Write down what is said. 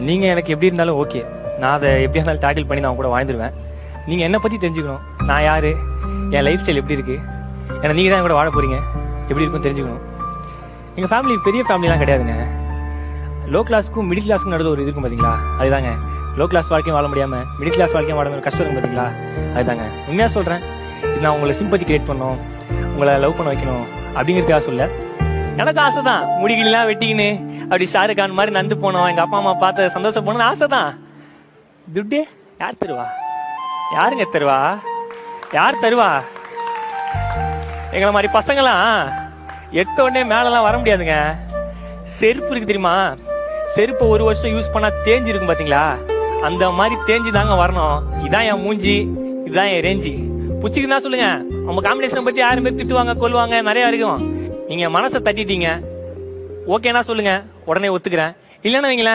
நீங்க எனக்கு எப்படி இருந்தாலும் ஓகே, நான் அதை எப்படியா இருந்தாலும் டேக்கிள் பண்ணி நான் கூட வாழ்ந்துருவேன். நீங்க என்னை பத்தி தெரிஞ்சுக்கணும், நான் யாரு, என் லைஃப் ஸ்டைல் எப்படி இருக்கு, ஏன்னா நீங்க தான் கூட வாழ போறீங்க, எப்படி இருக்குன்னு தெரிஞ்சுக்கணும். எங்க ஃபேமிலி பெரிய ஃபேமிலிலாம் கிடையாதுங்க. லோ கிளாஸ்க்கும் மிடில் கிளாஸ்க்கும் நடுவில் ஒரு இருக்கும் பாத்தீங்களா, அதுதாங்க. லோ கிளாஸ் வாழ்க்கையும் வாழ முடியாம மிடில் கிளாஸ் வாழ்க்கையும் வாழ கஷ்டம் இருக்கும் பாத்தீங்களா, அதுதாங்க. உண்மையா சொல்றேன், இது நான் உங்களை சிம்பத்தி கிரியேட் பண்ணணும், உங்களை லவ் பண்ண வைக்கணும் அப்படிங்கிறதுக்காக சொல்ல. எனக்கு ஆசை தான், முடிகளெல்லாம் வெட்டிக்கின்னு அப்படி ஷாருக் கான் மாதிரி நந்து போனோம், எங்க அப்பா அம்மா பார்த்து சந்தோஷம் போகணும்னு ஆசை தான். துட்டு யார் தருவா, யாருங்க தருவா, யார் தருவா? எங்களை மாதிரி பசங்களாம் எடுத்த உடனே மேலெல்லாம் வர முடியாதுங்க. செருப்பு இருக்கு தெரியுமா, செருப்பு ஒரு வருஷம் யூஸ் பண்ணா தேஞ்சு இருக்கும் பாத்தீங்களா, அந்த மாதிரி தேஞ்சு தாங்க வரணும். இதான் என் மூஞ்சி, இதுதான் என் ரேஞ்சி. புச்சிக்கு தான் சொல்லுங்க, அவங்க காம்பினேஷன் பத்தி 1000 பேர் திட்டுவாங்க, கொல்லுவாங்க, நிறைய இருக்கும். நீங்க மனசை தட்டிட்டீங்க, ஓகேனா சொல்லுங்க, உடனே ஒத்துக்கிறேன். இல்லைன்னா வைங்களேன்,